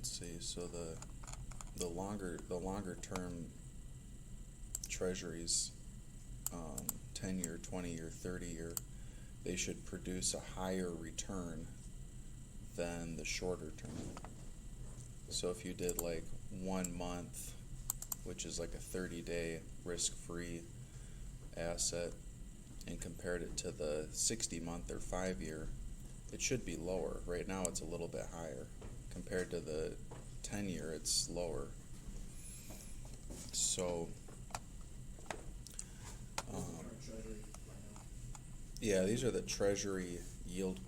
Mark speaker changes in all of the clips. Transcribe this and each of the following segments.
Speaker 1: let's see. So the longer term treasuries, 10-year, 20-year, 30-year, they should produce a higher return than the shorter term. So if you did like 1 month, which is like a 30-day risk-free asset, and compared it to the 60-month or 5-year, it should be lower. Right now it's a little bit higher. Compared to the 10-year, it's lower. So, yeah, these are the Treasury yield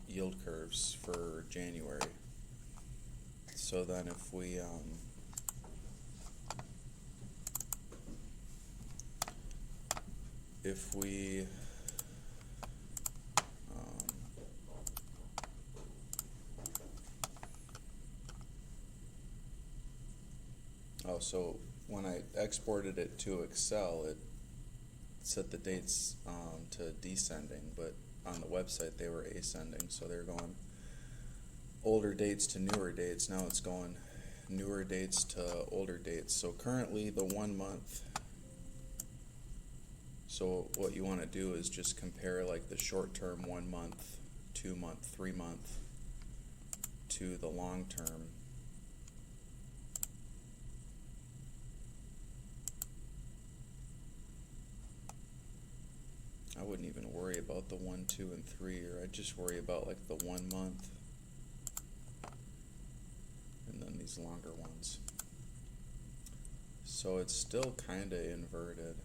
Speaker 1: curves for January. So then if we so when I exported it to Excel, it set the dates to descending, but on the website they were ascending, so they're going older dates to newer dates. Now it's going newer dates to older dates. So currently the 1 month, so what you want to do is just compare like the short term 1 month, 2 month, 3 month to the long term. I wouldn't even worry about the 1, 2, and 3 year. I'd just worry about like the 1 month and then these longer ones. So it's still kind of inverted.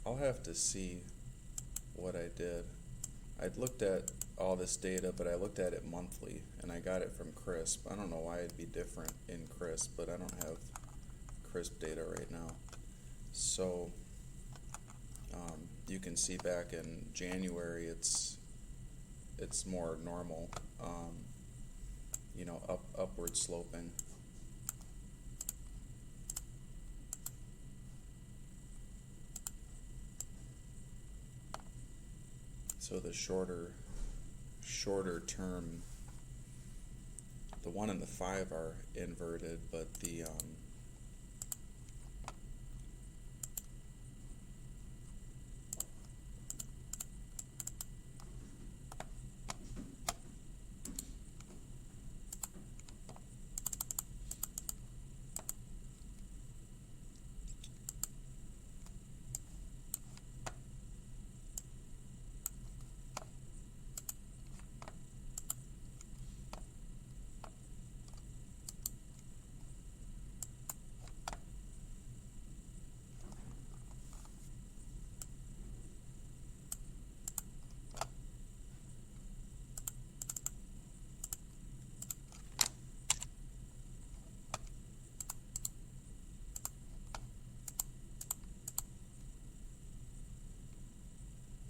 Speaker 1: I'll have to see what I did. I'd looked at all this data, but I looked at it monthly, and I got it from CRISP. I don't know why it'd be different in CRISP, but I don't have CRISP data right now. So you can see back in January, it's more normal, upward sloping. So the shorter term, the 1 and the 5 are inverted, but the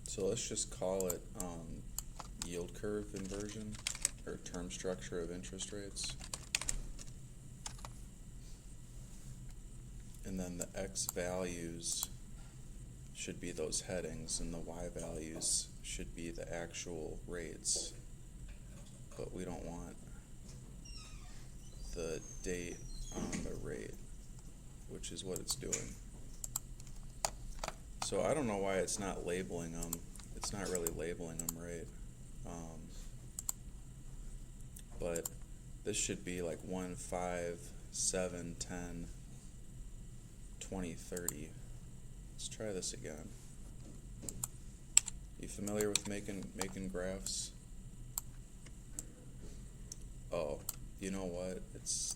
Speaker 1: so let's just call it yield curve inversion, or term structure of interest rates. And then the X values should be those headings, and the Y values should be the actual rates. But we don't want the date on the rate, which is what it's doing. So I don't know why it's not labeling them. It's not really labeling them right. But this should be like 1, 5, 7, 10, 20, 30. Let's try this again. You familiar with making graphs? Oh, you know what? It's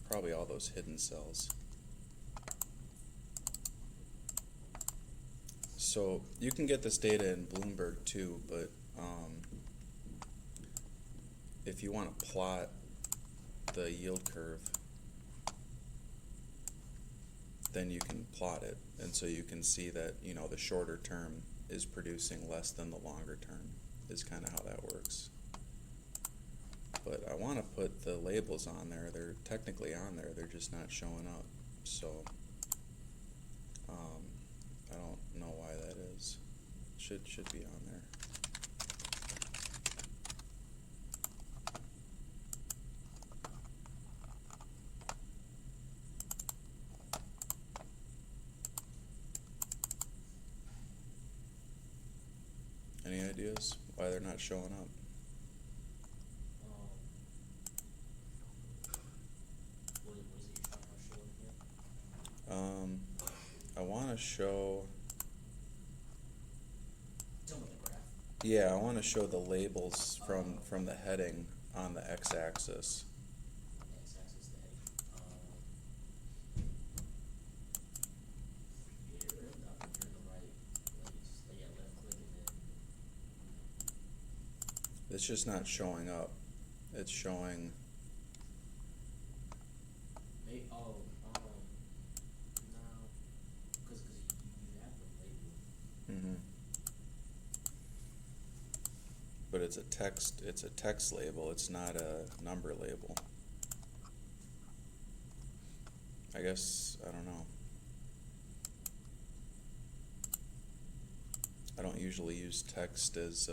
Speaker 1: probably all those hidden cells. So you can get this data in Bloomberg too, but if you want to plot the yield curve, then you can plot it, and so you can see that the shorter term is producing less than the longer term, is kind of how that works. But I want to put the labels on there. They're technically on there, they're just not showing up. So I don't know why that is. Should be on there. why they're not showing up.
Speaker 2: What is it you're talking about showing here?
Speaker 1: I want to show,
Speaker 2: Tell me the graph.
Speaker 1: yeah, I want to show the labels from the heading on the x-axis.
Speaker 2: X-axis the heading. Yeah, you're in the right place. Yeah, left click and then.
Speaker 1: It's just not showing up. It's showing,
Speaker 2: Maybe, no, because you have the label.
Speaker 1: but it's a text label, it's not a number label. I guess, I don't know. I don't usually use text as,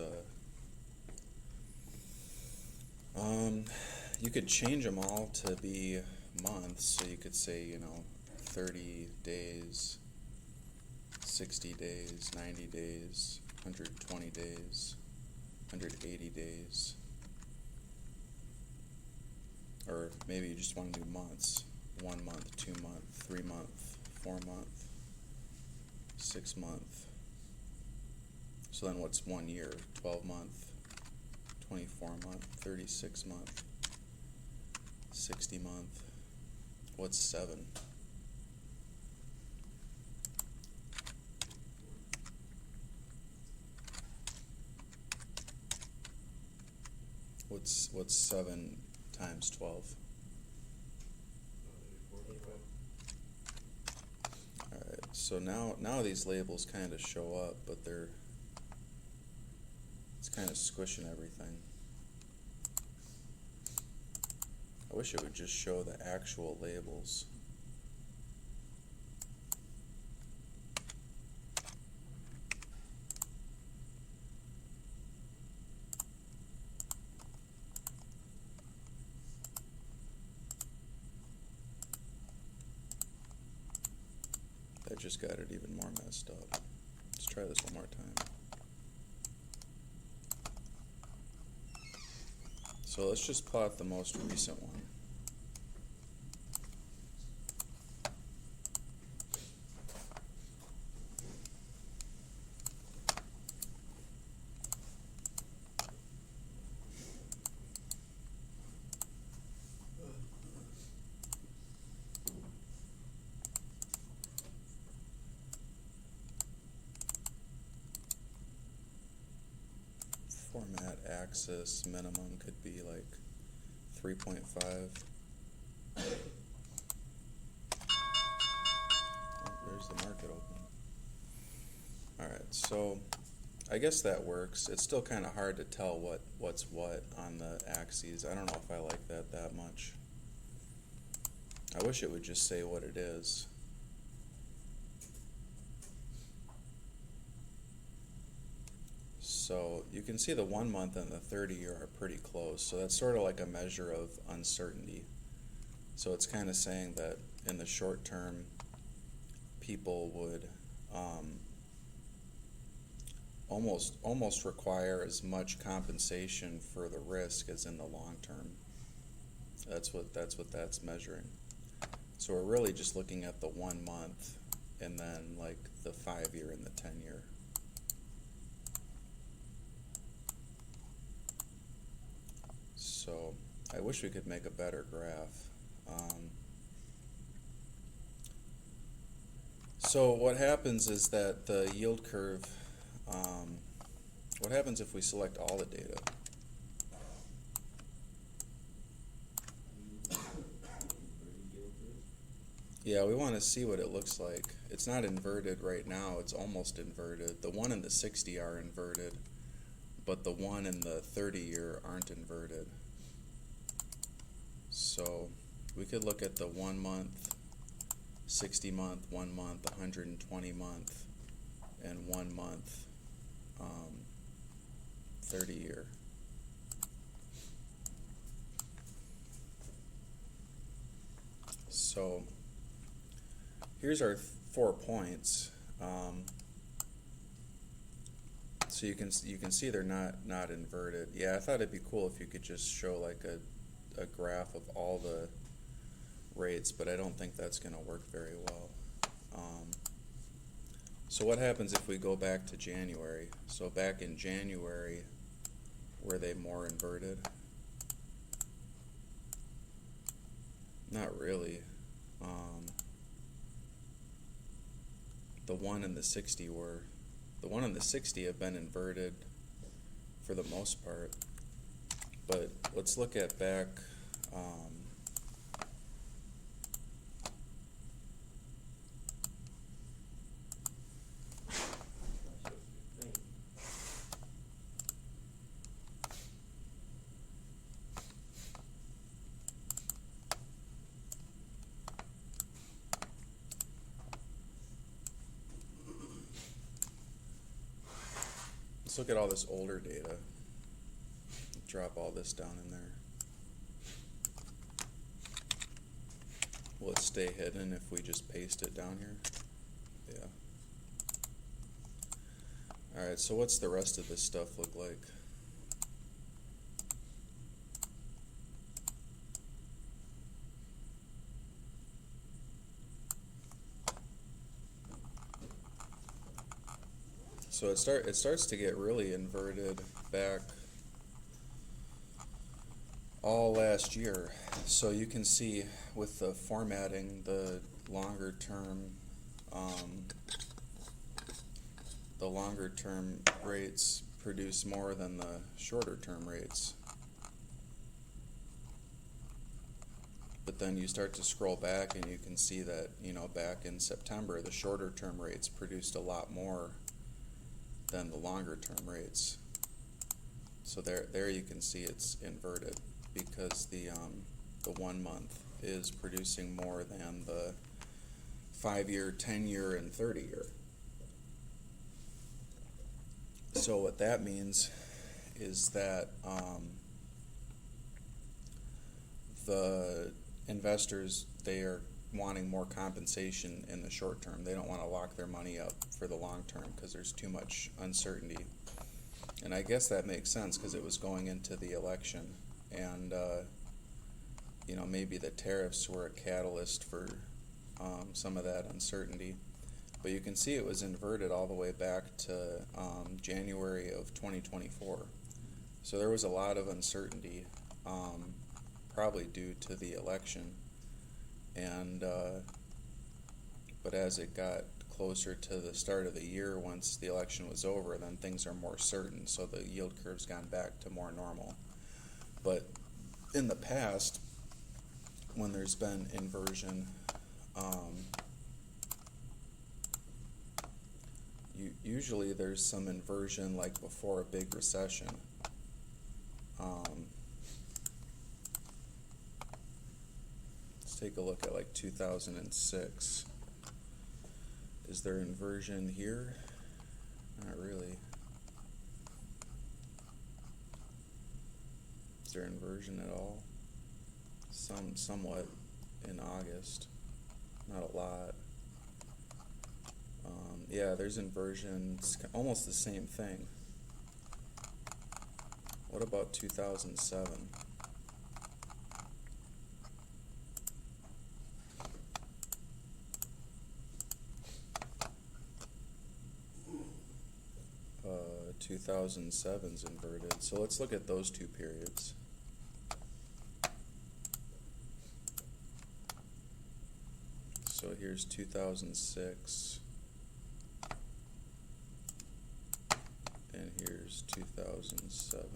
Speaker 1: you could change them all to be months, so you could say, 30 days, 60 days, 90 days, 120 days, 180 days. Or maybe you just want to do months. 1 month, 2 month, 3 month, 4 month, 6 month. So then what's 1 year? 12 month, 24 month, 36 month, 60 month. What's 7? What's 7 times 12? Alright, so now these labels kind of show up, but it's kind of squishing everything. I wish it would just show the actual labels. That just got it even more messed up. Let's try this one more time. So let's just plot the most recent one. Format axis minimum could be like 3.5. Oh, there's the market open. Alright, so I guess that works. It's still kind of hard to tell what's what on the axes. I don't know if I like that much. I wish it would just say what it is. So you can see the 1 month and the 30 year are pretty close. So that's sort of like a measure of uncertainty. So it's kind of saying that in the short term, people would almost require as much compensation for the risk as in the long term. That's what that's measuring. So we're really just looking at the 1 month and then like the 5 year and the 10 year. So I wish we could make a better graph. So what happens is that the yield curve, what happens if we select all the data? Yeah, we want to see what it looks like. It's not inverted right now, it's almost inverted. The 1 and the 60 are inverted, but the 1 and the 30 year aren't inverted. So we could look at the 1 month, 60 month, 1 month, 120 month, and 1 month, 30 year. So here's our 4 points. So you can see they're not inverted. Yeah, I thought it'd be cool if you could just show like a graph of all the rates, but I don't think that's gonna work very well. So what happens if we go back to January? So back in January, were they more inverted? Not really. The 1 and the 60 were. The 1 and the 60 have been inverted for the most part. But let's look at back. Let's look at all this older data. Drop all this down in there. Will it stay hidden if we just paste it down here? Yeah. Alright, so what's the rest of this stuff look like? So it starts to get really inverted back all last year. So you can see with the formatting, the longer term rates produce more than the shorter term rates. But then you start to scroll back and you can see that, back in September, the shorter term rates produced a lot more than the longer term rates. So there you can see it's inverted because the 1 month is producing more than the 5-year, 10-year, and 30-year. So what that means is that the investors, they are wanting more compensation in the short term. They don't want to lock their money up for the long term because there's too much uncertainty. And I guess that makes sense because it was going into the election, and maybe the tariffs were a catalyst for some of that uncertainty. But you can see it was inverted all the way back to January of 2024. So there was a lot of uncertainty, probably due to the election. And but as it got closer to the start of the year, once the election was over, then things are more certain. So the yield curve's gone back to more normal. But in the past, when there's been inversion, usually there's some inversion like before a big recession. Let's take a look at like 2006. Is there inversion here? Not really. Is there inversion at all? Somewhat in August. Not a lot. Yeah, there's inversion. It's almost the same thing. What about 2007? Uh, 2007's inverted. So let's look at those two periods. So here's 2006. And here's 2007.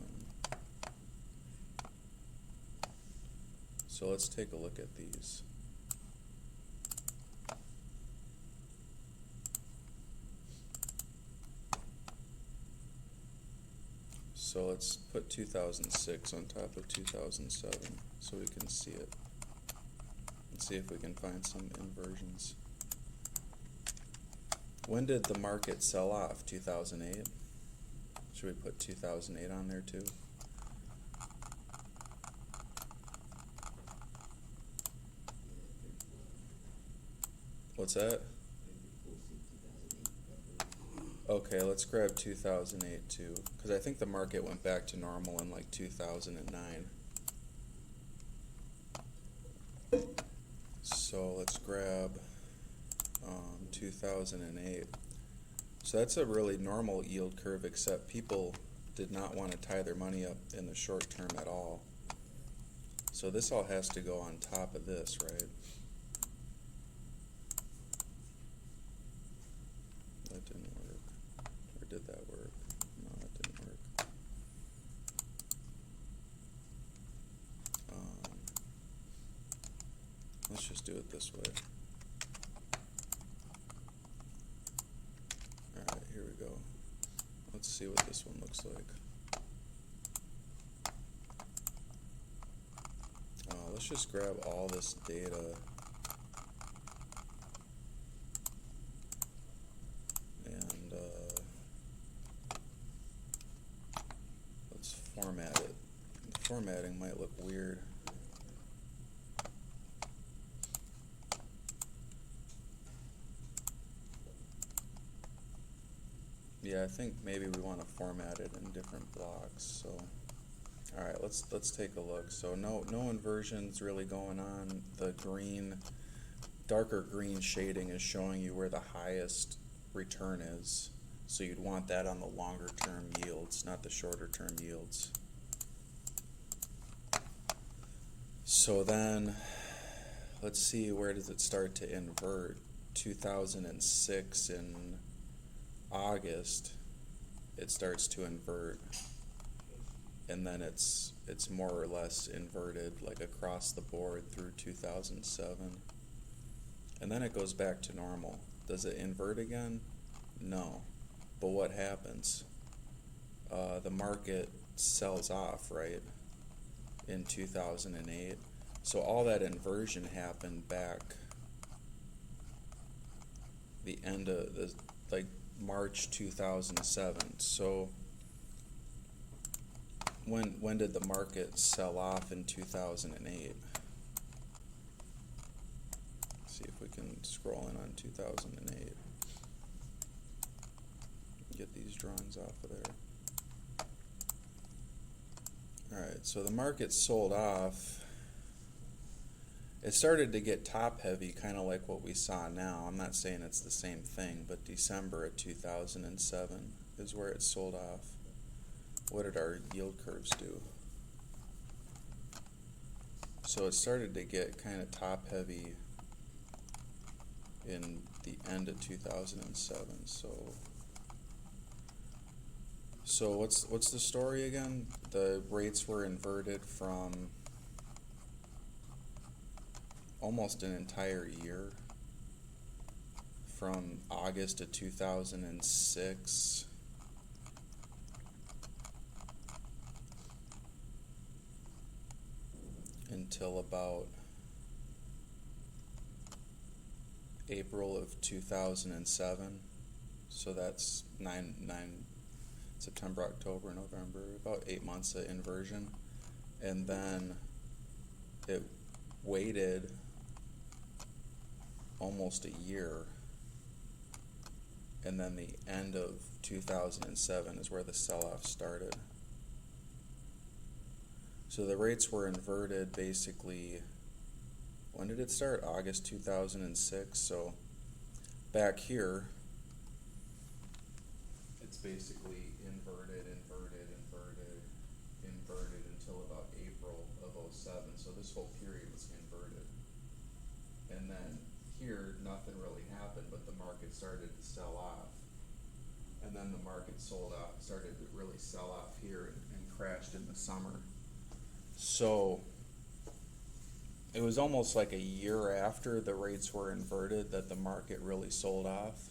Speaker 1: So let's take a look at these. So let's put 2006 on top of 2007 so we can see it. Let's see if we can find some inversions. When did the market sell off? 2008? Should we put 2008 on there too? What's that? Okay, let's grab 2008 too, because I think the market went back to normal in like 2009. So let's grab 2008. So that's a really normal yield curve, except people did not want to tie their money up in the short term at all. So this all has to go on top of this, right? That didn't work. Or did that work? No, that didn't work. Let's just do it this way. Alright, here we go. Let's see what this one looks like. Let's just grab all this data and let's format it. The formatting might look weird. Yeah, I think maybe we want to format it in different blocks. So, all right, let's take a look. So no inversions really going on. The green, darker green shading is showing you where the highest return is. So you'd want that on the longer term yields, not the shorter term yields. So then, let's see, where does it start to invert? 2006 in August, it starts to invert, and then it's more or less inverted like across the board through 2007, and then it goes back to normal. Does it invert again? No. But what happens? The market sells off, right, in 2008. So all that inversion happened back the end of the, like, March 2007. So when did the market sell off in 2008? See if we can scroll in on 2008. Get these drawings off of there. Alright, so the market sold off. It started to get top heavy, kind of like what we saw now. I'm not saying it's the same thing, but December of 2007 is where it sold off. What did our yield curves do? So it started to get kind of top heavy in the end of 2007. So what's the story again? The rates were inverted from almost an entire year, from August of 2006 until about April of 2007. So that's September, October, November, about 8 months of inversion. And then it waited almost a year, and then the end of 2007 is where the sell-off started. So the rates were inverted basically, when did it start? August 2006. So back here, it's basically inverted until about April of 07. So this whole period was inverted. And then here, nothing really happened, but the market started to sell off. And then the market sold off, started to really sell off here and crashed in the summer. So it was almost like a year after the rates were inverted that the market really sold off.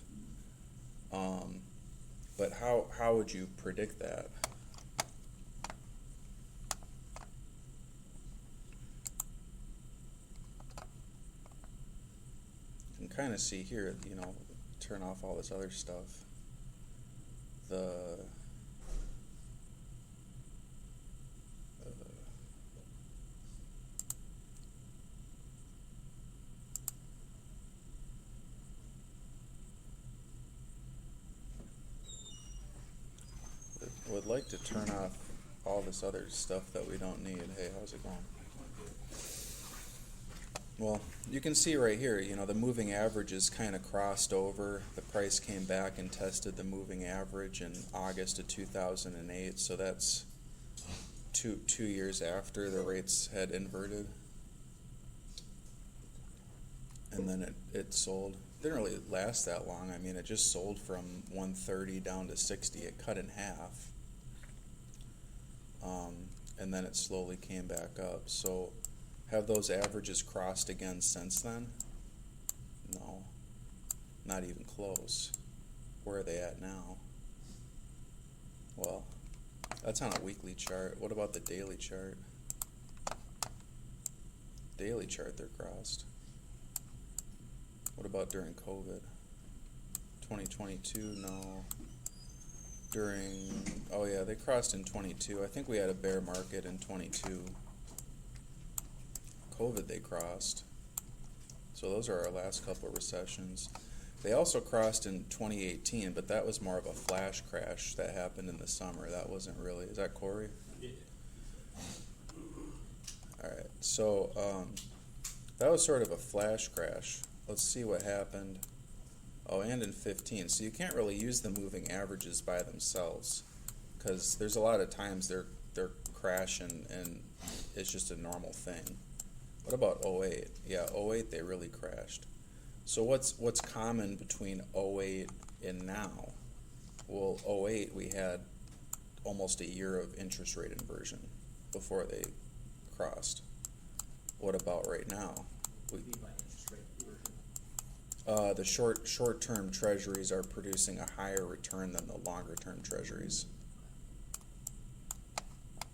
Speaker 1: But how would you predict that? You can kind of see here, turn off all this other stuff. like to turn off all this other stuff that we don't need. Hey, how's it going? Well, you can see right here, the moving averages kind of crossed over. The price came back and tested the moving average in August of 2008, so that's two years after the rates had inverted. And then it sold. Didn't really last that long. I mean, it just sold from 130 down to 60. It cut in half. And then it slowly came back up. So have those averages crossed again since then? No, not even close. Where are they at now? Well, that's on a weekly chart. What about the daily chart? Daily chart, they're crossed. What about during COVID? 2022, no. Oh yeah, they crossed in 22. I think we had a bear market in 22. COVID, they crossed. So those are our last couple of recessions. They also crossed in 2018, but that was more of a flash crash that happened in the summer. That wasn't really, is that Corey?
Speaker 2: Yeah.
Speaker 1: Alright, so that was sort of a flash crash. Let's see what happened. Oh, and in 15. So you can't really use the moving averages by themselves because there's a lot of times they're crashing and it's just a normal thing. What about 08? Yeah, 08 they really crashed. So what's common between 08 and now? Well, 08 we had almost a year of interest rate inversion before they crossed. What about right now?
Speaker 2: What do you mean by interest rate inversion?
Speaker 1: The short-term treasuries are producing a higher return than the longer-term treasuries,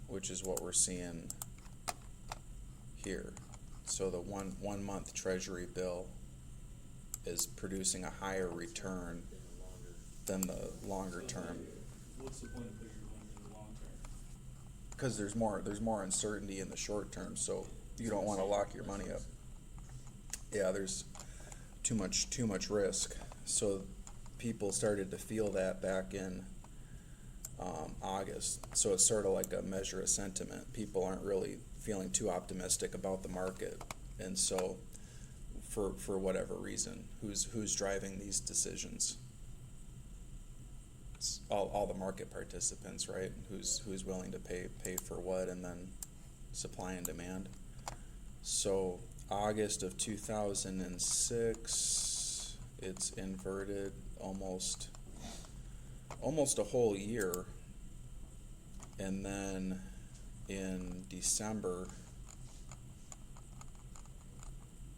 Speaker 1: which is what we're seeing here. So the one month treasury bill is producing a higher return than the longer term.
Speaker 3: What's the point of putting your money in the long term?
Speaker 1: Because there's more uncertainty in the short term, so you don't want to lock your money up. Yeah, there's too much risk. So people started to feel that back in August. So it's sort of like a measure of sentiment. People aren't really feeling too optimistic about the market, and so for whatever reason, who's driving these decisions? It's all the market participants, right? Who's willing to pay for what, and then supply and demand. So August of 2006, it's inverted almost a whole year, and then in December,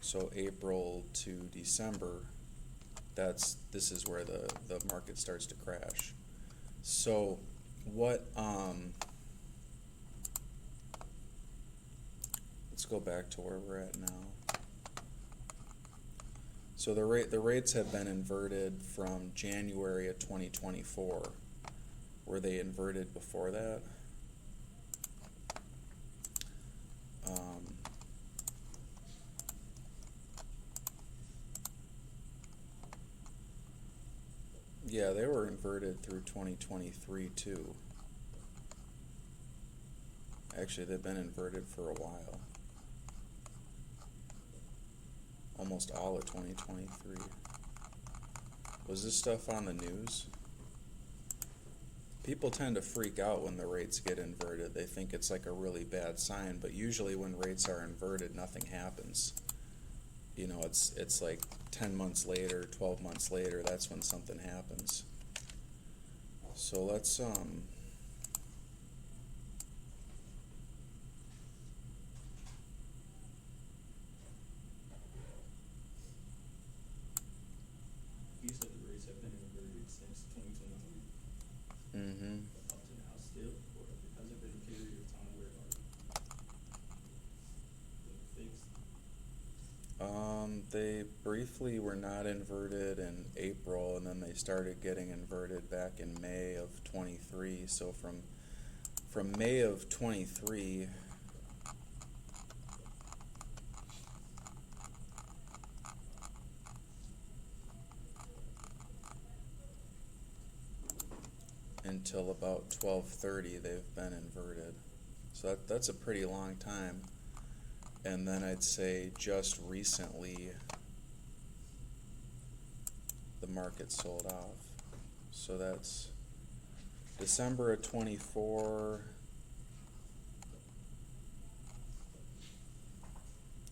Speaker 1: so April to December, this is where the market starts to crash. So what let's go back to where we're at now. So the rates have been inverted from January of 2024. Were they inverted before that? Yeah, they were inverted through 2023 too. Actually, they've been inverted for a while. Almost all of 2023. Was this stuff on the news? People tend to freak out when the rates get inverted. They think it's like a really bad sign, but usually when rates are inverted, nothing happens. It's like 10 months later, 12 months later, that's when something happens. So let's
Speaker 3: You said the rates have been inverted since 2023.
Speaker 1: mm-hmm.
Speaker 3: Up to now still, or has there been a period of time where it been fixed?
Speaker 1: They briefly were not inverted in April, and then they started getting inverted back in May of 23. So from May of 23 until until about 12:30 they've been inverted. So that's a pretty long time. And then I'd say just recently the market sold off. So that's December of 24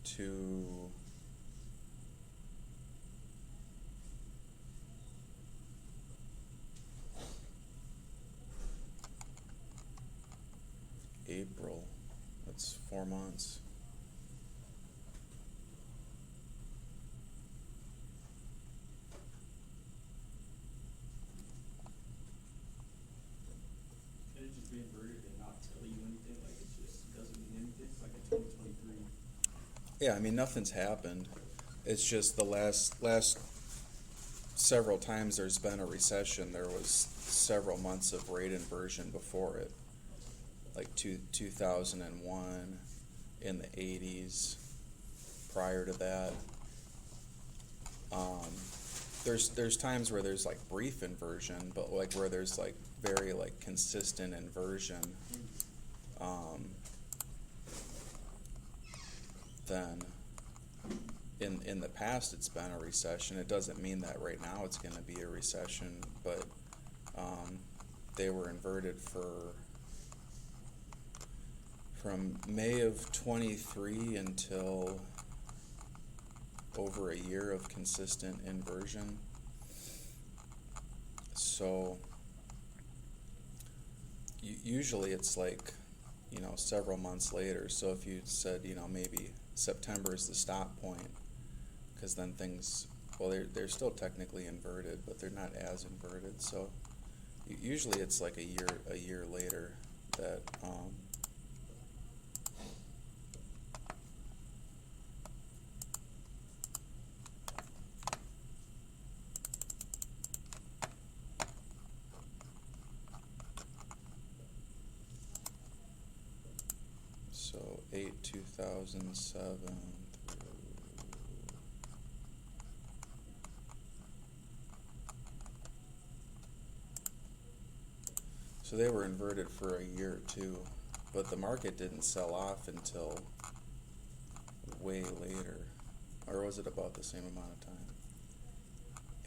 Speaker 1: to April. That's 4 months.
Speaker 3: Can it just be inverted and not tell you anything, like it just doesn't mean anything, like in 2023?
Speaker 1: Yeah, I mean, nothing's happened. It's just the last several times there's been a recession, there was several months of rate inversion before it. Like 2001, in the 80s, prior to that. There's times where there's like brief inversion, but like where there's like very like consistent inversion, then in the past it's been a recession. It doesn't mean that right now it's going to be a recession, but they were inverted from May of 23 until over a year of consistent inversion. So usually it's like, several months later. So if you said, maybe September is the stop point, because then things, well, they're still technically inverted, but they're not as inverted. So usually it's like a year later that so 8/2007 through so they were inverted for a year or two, but the market didn't sell off until way later. Or was it about the same amount of time?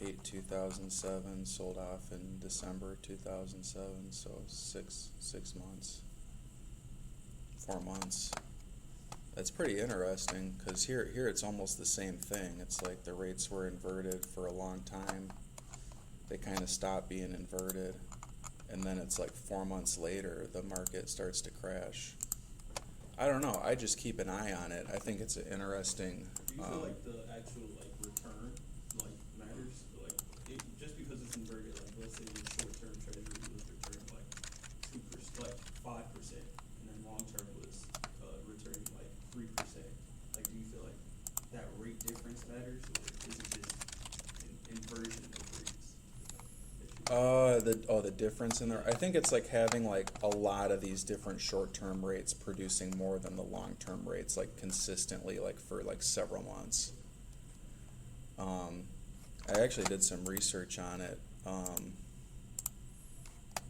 Speaker 1: 8/2007 sold off in December 2007, so six months. 4 months. That's pretty interesting, because here it's almost the same thing. It's like the rates were inverted for a long time. They kind of stopped being inverted, and then it's like 4 months later the market starts to crash. I don't know. I just keep an eye on it. I think it's an interesting.
Speaker 3: Do you feel like the actual return matters? Just because it's inverted, let's say the short-term treasury was returned 2%, 5%, and then long-term was returning 3%. Do you feel like that rate difference matters, or is it just inversion of rates?
Speaker 1: The difference in there. I think it's like having a lot of these different short-term rates producing more than the long-term rates, consistently, for several months. I actually did some research on it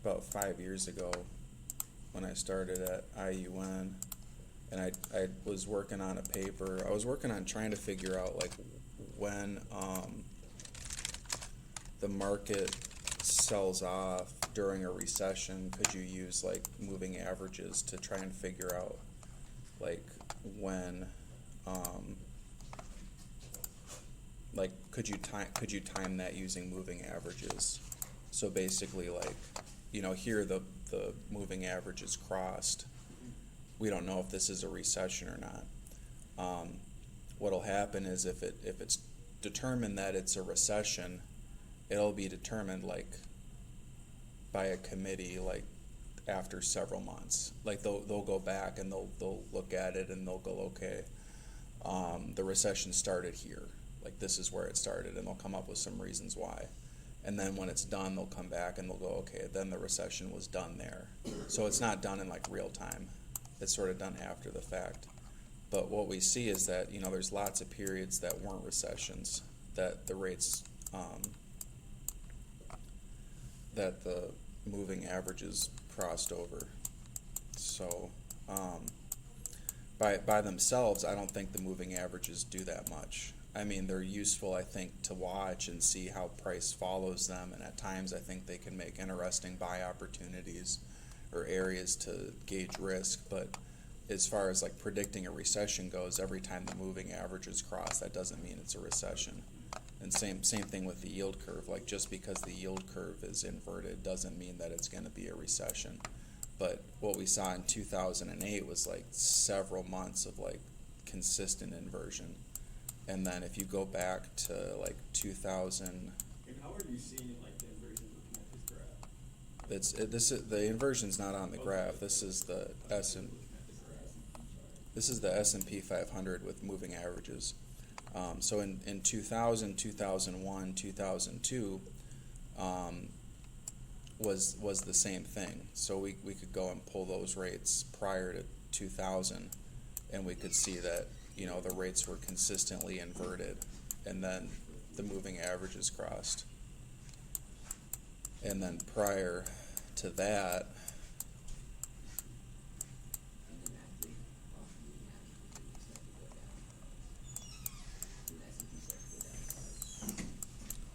Speaker 1: about 5 years ago when I started at IUN, and I was working on a paper. I was working on trying to figure out when the market sells off during a recession. Could you use moving averages to try and figure out when could you time that using moving averages? So basically here the moving average is crossed. We don't know if this is a recession or not. What'll happen is if it's determined that it's a recession, it'll be determined by a committee after several months. They'll go back and they'll look at it and they'll go, okay, the recession started here. This is where it started, and they'll come up with some reasons why. And then when it's done, they'll come back and they'll go, okay, then the recession was done there. So it's not done in real time. It's sort of done after the fact. But what we see is that, there's lots of periods that weren't recessions, that the rates, that the moving averages crossed over. So, by themselves, I don't think the moving averages do that much. I mean, they're useful, I think, to watch and see how price follows them, and at times I think they can make interesting buy opportunities or areas to gauge risk, but as far as like predicting a recession goes, every time the moving averages cross, that doesn't mean it's a recession. And same thing with the yield curve. Like, just because the yield curve is inverted doesn't mean that it's going to be a recession. But what we saw in 2008 was like several months of like consistent inversion. And then if you go back to like 2000,
Speaker 3: And how are you seeing like the inversion looking at this graph?
Speaker 1: the inversion's not on the graph. This is the S&P 500 with moving averages. So in 2000, 2001, 2002 was the same thing. So we could go and pull those rates prior to 2000, and we could see that, you know, the rates were consistently inverted, and then the moving averages crossed. And then prior to that,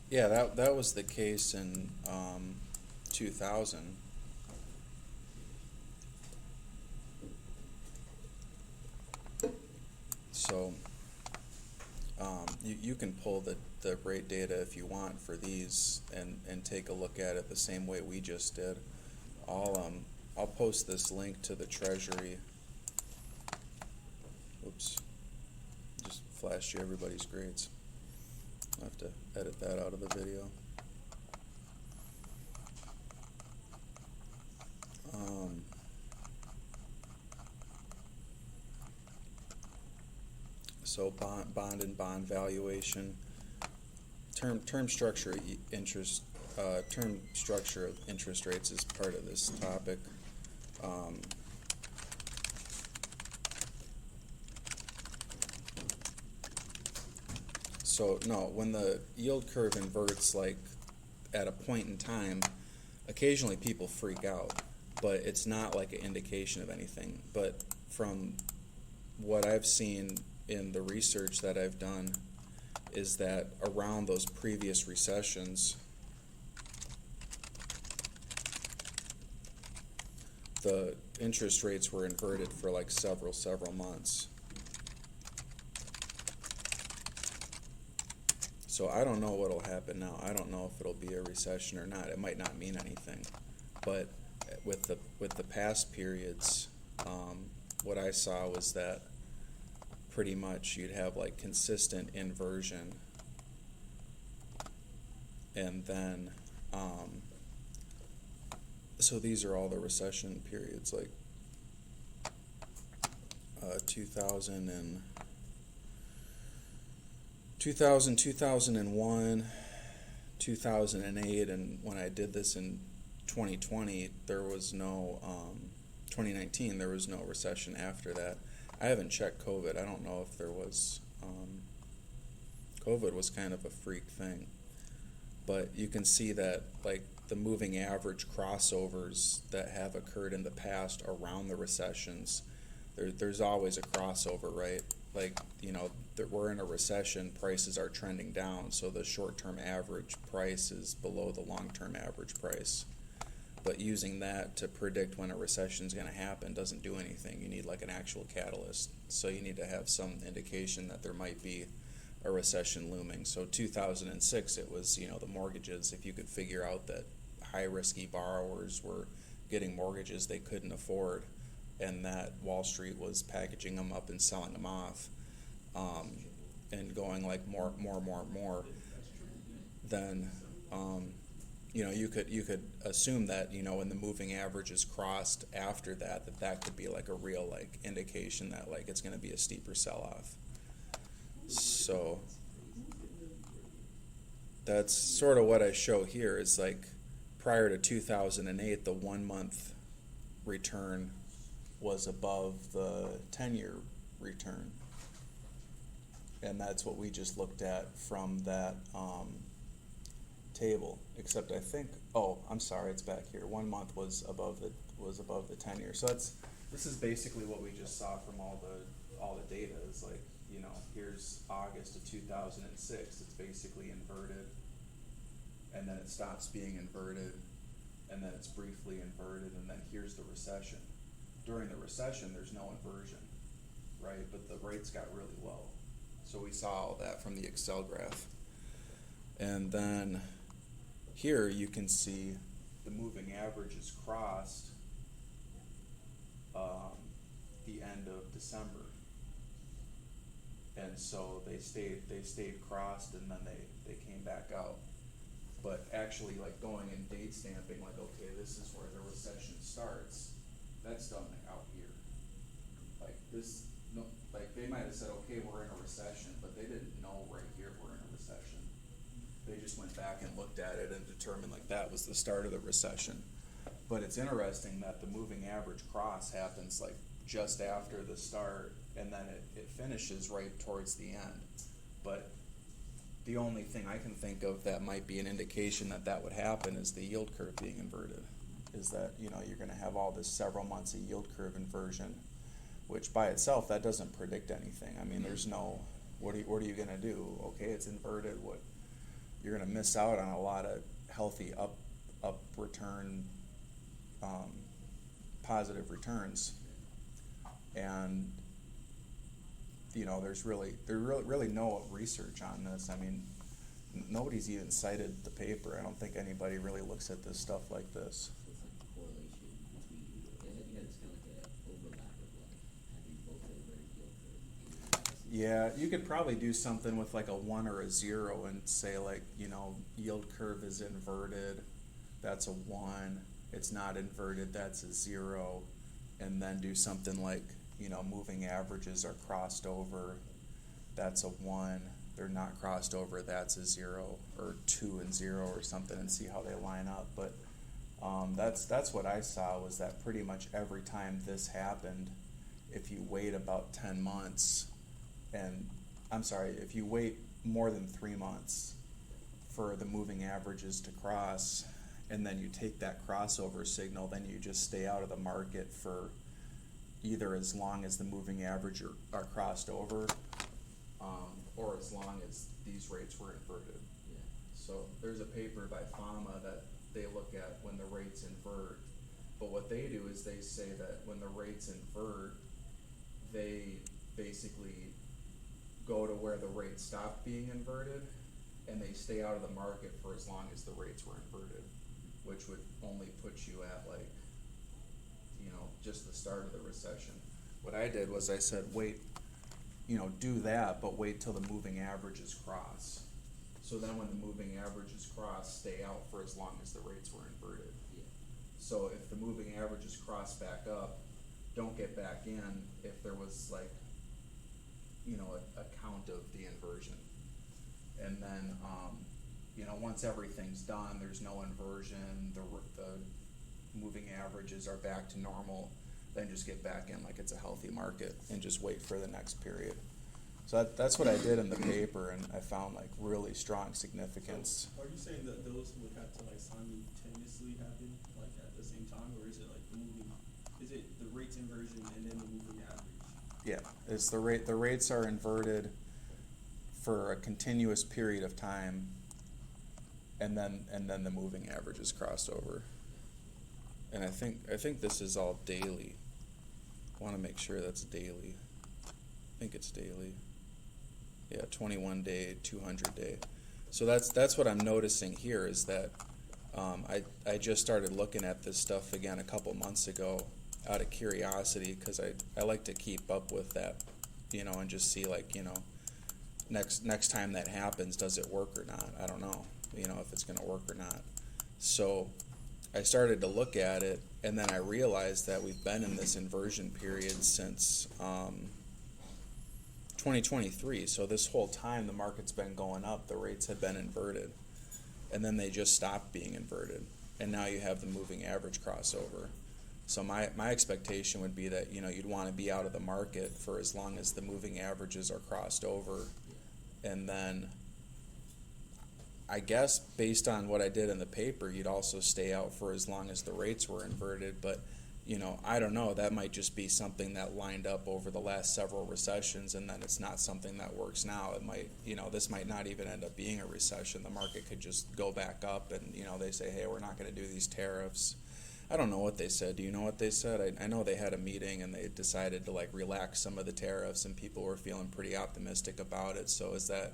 Speaker 1: yeah, that was the case in 2000. So you can pull the rate data if you want for these and take a look at it the same way we just did. I'll post this link to the Treasury. Oops, just flashed you everybody's grades. I'll have to edit that out of the video. So bond and bond valuation, term structure of interest rates is part of this topic. So no, when the yield curve inverts, like at a point in time, occasionally people freak out, but it's not like an indication of anything. But from what I've seen in the research that I've done is that around those previous recessions, the interest rates were inverted for like several months. So I don't know what'll happen now. I don't know if it'll be a recession or not. It might not mean anything. But with the past periods, what I saw was that pretty much you'd have like consistent inversion, and then so these are all the recession periods, like 2000, 2001, 2008, and when I did this in 2020, there was no 2019, there was no recession after that. I haven't checked COVID. I don't know if there was. COVID was kind of a freak thing, but you can see that like the moving average crossovers that have occurred in the past around the recessions, there's always a crossover, right? Like, you know, that we're in a recession, prices are trending down, so the short-term average price is below the long-term average price. But using that to predict when a recession is going to happen doesn't do anything. You need like an actual catalyst. So you need to have some indication that there might be a recession looming. So 2006, it was, you know, the mortgages. If you could figure out that high-risky borrowers were getting mortgages they couldn't afford, and that Wall Street was packaging them up and selling them off, and going like more, then you know, you could assume that, you know, when the moving average is crossed after that, that could be like a real like indication that like it's going to be a steeper sell-off. So that's sort of what I show here. Is like prior to 2008, the 1 month return was above the 10-year return, and that's what we just looked at from that table, except I think, I'm sorry, it's back here. 1 month was above the 10-year. So this is basically what we just saw from all the data is like, here's August of 2006. It's basically inverted, and then it stops being inverted, and then it's briefly inverted, and then here's the recession. During the recession, there's no inversion, right? But the rates got really low. So we saw all that from the Excel graph. And then here you can see the moving average is crossed the end of December. And so they stayed crossed, and then they came back out. But actually, like going and date stamping, like, okay, this is where the recession starts, that's done like out here. Like this, no, like they might have said, okay, we're in a recession, but they didn't know right here we're in a recession. They just went back and looked at it and determined like that was the start of the recession. But it's interesting that the moving average cross happens like just after the start, and then it finishes right towards the end. But the only thing I can think of that might be an indication that would happen is the yield curve being inverted. Is that, you're going to have all this several months of yield curve inversion, which by itself, that doesn't predict anything. I mean, there's no, what are you going to do? Okay, it's inverted. You're going to miss out on a lot of healthy up return, positive returns. And there's really no research on this. I mean, nobody's even cited the paper. I don't think anybody really looks at this stuff like this.
Speaker 2: So it's like the correlation between, it's kind of like an overlap of like having both a very yield curve.
Speaker 1: Yeah, you could probably do something with like a 1 or a 0 and say like, yield curve is inverted, that's a 1. It's not inverted, that's a 0. And then do something like, moving averages are crossed over, that's a 1. They're not crossed over, that's a 0, or 2 and 0 or something, and see how they line up. But that's what I saw, was that pretty much every time this happened, if you wait about 10 months, if you wait more than 3 months for the moving averages to cross, and then you take that crossover signal, then you just stay out of the market for either as long as the moving average are crossed over, or as long as these rates were inverted.
Speaker 2: Yeah.
Speaker 1: So there's a paper by Fama that they look at when the rates invert, but what they do is they say that when the rates invert, they basically go to where the rates stop being inverted, and they stay out of the market for as long as the rates were inverted, which would only put you at like, just the start of the recession. What I did was I said, wait, do that, but wait till the moving averages cross. So then when the moving averages cross, stay out for as long as the rates were inverted.
Speaker 2: Yeah.
Speaker 1: So if the moving averages cross back up, don't get back in if there was like, a count of the inversion. And then, once everything's done, there's no inversion, the moving averages are back to normal, then just get back in like it's a healthy market and just wait for the next period. So that's what I did in the paper, and I found like really strong significance.
Speaker 3: So are you saying that those would have to like simultaneously happen like at the same time, or is it like is it the rates inversion and then the moving average?
Speaker 1: Yeah, it's the rates are inverted for a continuous period of time, and then the moving average is crossed over. And I think this is all daily. I want to make sure that's daily. I think it's daily. Yeah, 21 day, 200 day. So that's what I'm noticing here is that I just started looking at this stuff again a couple months ago out of curiosity, because I like to keep up with that, and just see like, next time that happens, does it work or not? I don't know, if it's going to work or not. So I started to look at it, and then I realized that we've been in this inversion period since 2023. So this whole time the market's been going up, the rates had been inverted, and then they just stopped being inverted, and now you have the moving average crossover. So my expectation would be that you'd want to be out of the market for as long as the moving averages are crossed over, and then I guess based on what I did in the paper, you'd also stay out for as long as the rates were inverted, but I don't know, that might just be something that lined up over the last several recessions, and then it's not something that works now. It might, this might not even end up being a recession. The market could just go back up, and, they say, hey, we're not going to do these tariffs. I don't know what they said. Do you know what they said? I know they had a meeting, and they decided to, relax some of the tariffs, and people were feeling pretty optimistic about it. So is that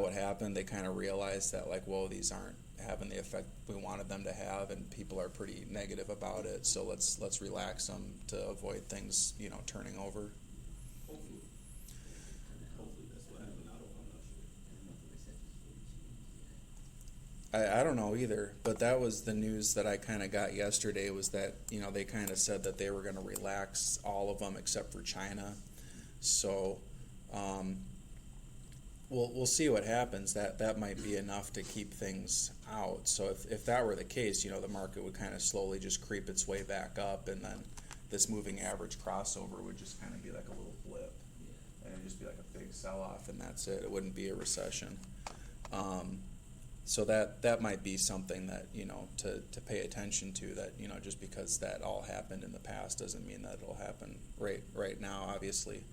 Speaker 1: what happened? They kind of realized that, whoa, these aren't having the effect we wanted them to have, and people are pretty negative about it. So let's relax them to avoid things, turning over.
Speaker 3: Hopefully that's what happened. I'm not sure.
Speaker 1: I don't know either, but that was the news that I kind of got yesterday, was that, they kind of said that they were going to relax all of them except for China. So, we'll see what happens. That might be enough to keep things out. So if that were the case, the market would kind of slowly just creep its way back up, and then this moving average crossover would just kind of be like a little blip, and it'd just be like a big sell-off, and that's it. It wouldn't be a recession. So that might be something that, to pay attention to, that, just because that all happened in the past doesn't mean that it'll happen right now. Obviously,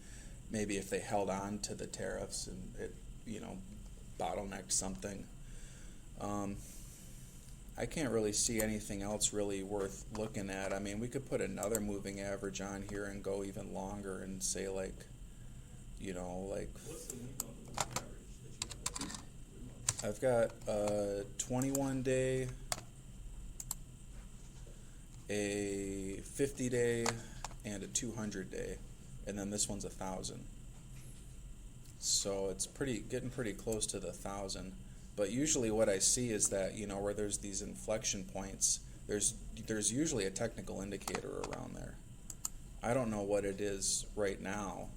Speaker 1: maybe if they held on to the tariffs and it, bottlenecked something. I can't really see anything else really worth looking at. I mean, we could put another moving average on here and go even longer and say
Speaker 3: What's the length on the moving average that you have?
Speaker 1: I've got a 21-day, a 50-day, and a 200-day, and then this one's 1,000. So it's getting pretty close to the 1,000. But usually what I see is that, where there's these inflection points, there's usually a technical indicator around there. I don't know what it is right now,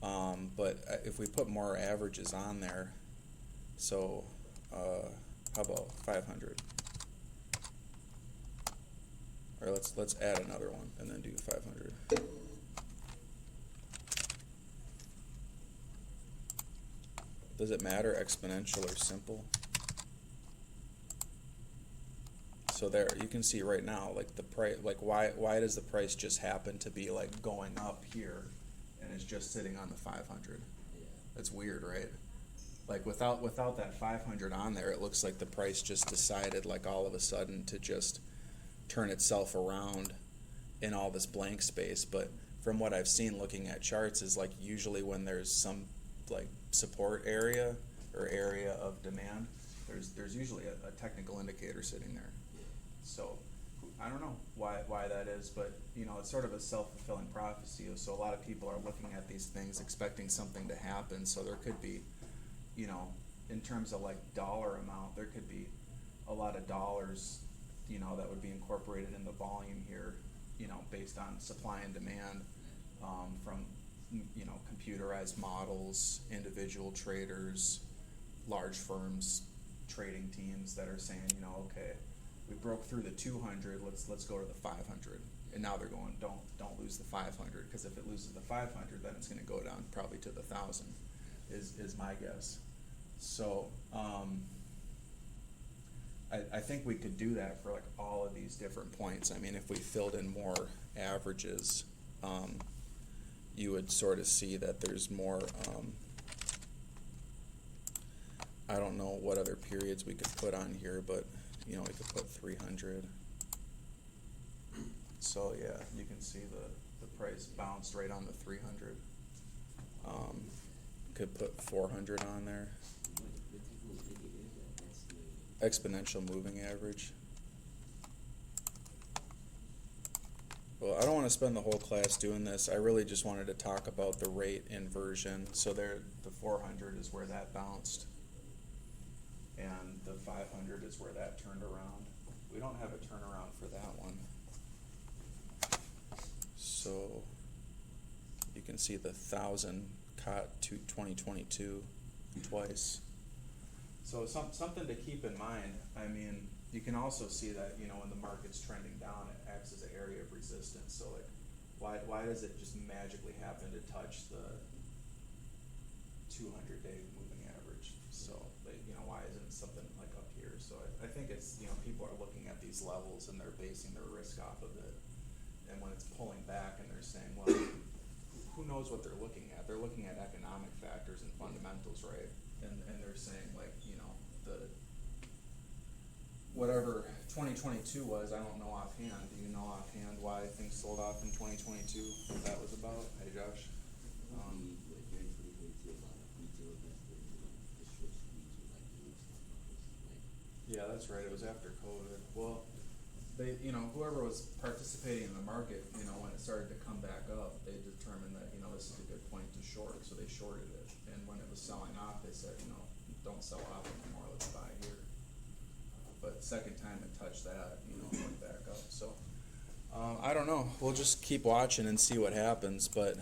Speaker 1: but if we put more averages on there, so how about 500? Or let's add another one and then do 500. Does it matter exponential or simple? So there, you can see right now, the price, why does the price just happen to be going up here, and it's just sitting on the 500? That's weird, right? Without that 500 on there, it looks like the price just decided all of a sudden to just turn itself around in all this blank space. But from what I've seen looking at charts is usually when there's some support area or area of demand, there's usually a technical indicator sitting there. So I don't know why that is, but it's sort of a self-fulfilling prophecy. So a lot of people are looking at these things expecting something to happen. So there could be, in terms of dollar amount, there could be a lot of dollars, that would be incorporated in the volume here, based on supply and demand, from computerized models, individual traders, large firms, trading teams that are saying, okay, we broke through the 200, let's go to the 500. And now they're going, don't lose the 500, because if it loses the 500, then it's going to go down probably to the 1,000, is my guess. So I think we could do that for all of these different points. I mean, if we filled in more averages, you would sort of see that there's more, I don't know what other periods we could put on here, but, we could put 300. So, yeah, you can see the price bounced right on the 300. Could put 400 on there. Exponential moving average. Well, I don't want to spend the whole class doing this. I really just wanted to talk about the rate inversion. So there, the 400 is where that bounced, and the 500 is where that turned around. We don't have a turnaround for that one. So you can see the 1,000 caught to 2022 twice. So something to keep in mind. I mean, you can also see that, when the market's trending down, it acts as an area of resistance. So why does it just magically happen to touch the 200-day moving average? So why isn't it something like up here. So I think it's, you know, people are looking at these levels and they're basing their risk off of it. And when it's pulling back and they're saying, well, who knows what they're looking at? They're looking at economic factors and fundamentals, right? And they're saying, like, you know, the whatever 2022 was, I don't know offhand. Do you know offhand why things sold off in 2022? What that was about? Hey, Josh.
Speaker 2: During 2022, a lot of retail investors, the short squeeze were like doing stock markets, like.
Speaker 1: Yeah, that's right. It was after COVID. Well, they, you know, whoever was participating in the market, you know, when it started to come back up, they determined that, you know, this is a good point to short, so they shorted it. And when it was selling off, they said, you know, don't sell off anymore, let's buy here. But second time it touched that, you know, it went back up. So, I don't know. We'll just keep watching and see what happens. But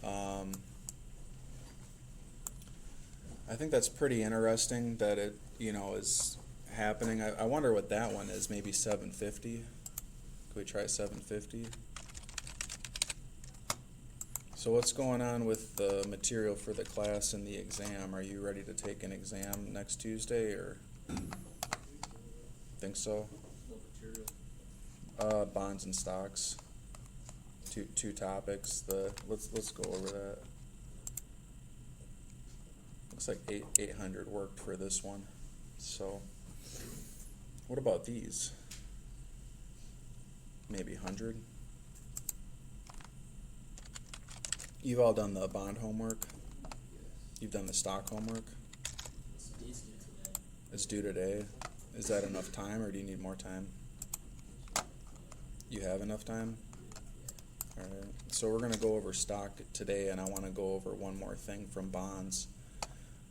Speaker 1: I think that's pretty interesting that it, you know, is happening. I wonder what that one is. Maybe 750. Could we try 750? So what's going on with the material for the class and the exam? Are you ready to take an exam next Tuesday, or think so?
Speaker 3: What material?
Speaker 1: Bonds and stocks. Two topics. Let's go over that. Looks like 800 worked for this one. So what about these? Maybe 100. You've all done the bond homework. You've done the stock homework.
Speaker 2: It's due today.
Speaker 1: It's due today. Is that enough time, or do you need more time? You have enough time? Alright, so we're going to go over stock today, and I want to go over one more thing from bonds.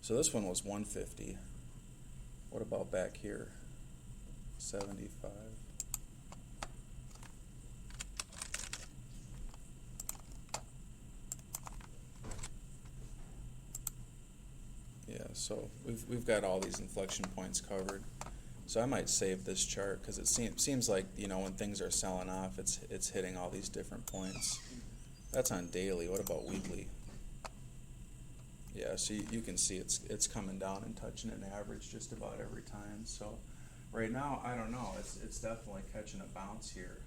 Speaker 1: So this one was 150. What about back here? 75. Yeah, so we've got all these inflection points covered. So I might save this chart because it seems like, you know, when things are selling off, it's hitting all these different points. That's on daily. What about weekly? Yeah, so you can see it's coming down and touching an average just about every time. So right now, I don't know. It's definitely catching a bounce here.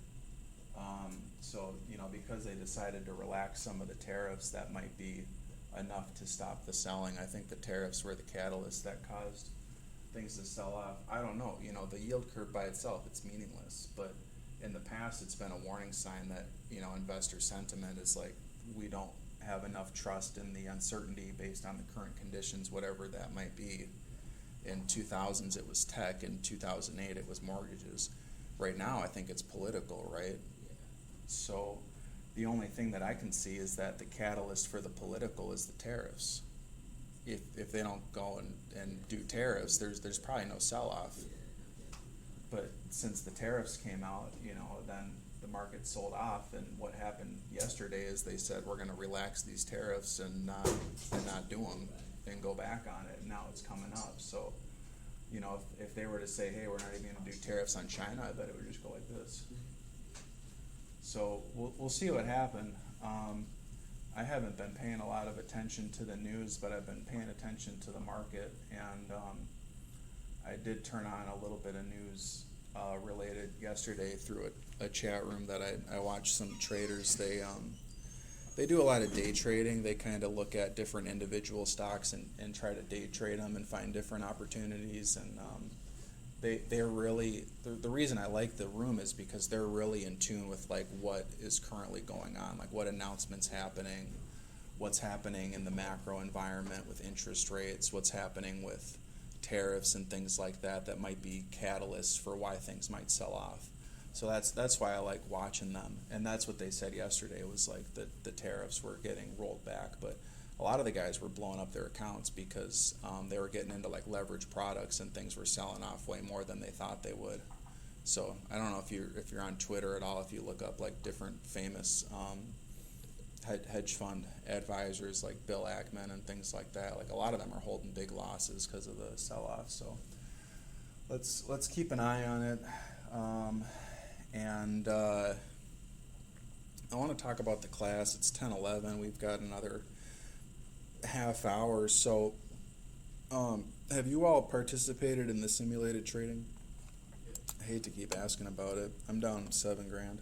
Speaker 1: So, you know, because they decided to relax some of the tariffs, that might be enough to stop the selling. I think the tariffs were the catalyst that caused things to sell off. I don't know, you know, the yield curve by itself, it's meaningless, but in the past it's been a warning sign that, you know, investor sentiment is like, we don't have enough trust in the uncertainty based on the current conditions, whatever that might be. In 2000s it was tech, in 2008 it was mortgages. Right now I think it's political, right? So the only thing that I can see is that the catalyst for the political is the tariffs. If they don't go and do tariffs, there's probably no sell-off. But since the tariffs came out, you know, then the market sold off, and what happened yesterday is they said we're going to relax these tariffs and not do them and go back on it, and now it's coming up. So, you know, if they were to say, hey, we're not even going to do tariffs on China, I bet it would just go like this. So we'll see what happens. I haven't been paying a lot of attention to the news, but I've been paying attention to the market, and I did turn on a little bit of news related yesterday through a chat room that I watched some traders. They do a lot of day trading. They kind of look at different individual stocks and try to day trade them and find different opportunities, and they're really, the reason I like the room is because they're really in tune with like what is currently going on, like what announcements happening, what's happening in the macro environment with interest rates, what's happening with tariffs and things like that might be catalysts for why things might sell off. So that's why I like watching them, and that's what they said yesterday was like the tariffs were getting rolled back, but a lot of the guys were blowing up their accounts because they were getting into like leverage products and things were selling off way more than they thought they would. So I don't know if you're on Twitter at all, if you look up like different famous hedge fund advisors like Bill Ackman and things like that. Like a lot of them are holding big losses because of the sell-off. So let's keep an eye on it. And I want to talk about the class. It's 10:11. We've got another half hour. So Have you all participated in the simulated trading? I hate to keep asking about it. I'm down $7,000.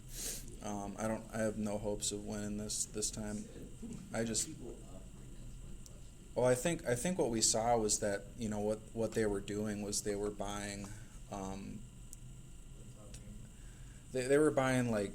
Speaker 1: I have no hopes of winning this time. I just,
Speaker 2: People offering, that's my question.
Speaker 1: well, I think what we saw was that, you know, what they were doing was they were buying, they were buying like,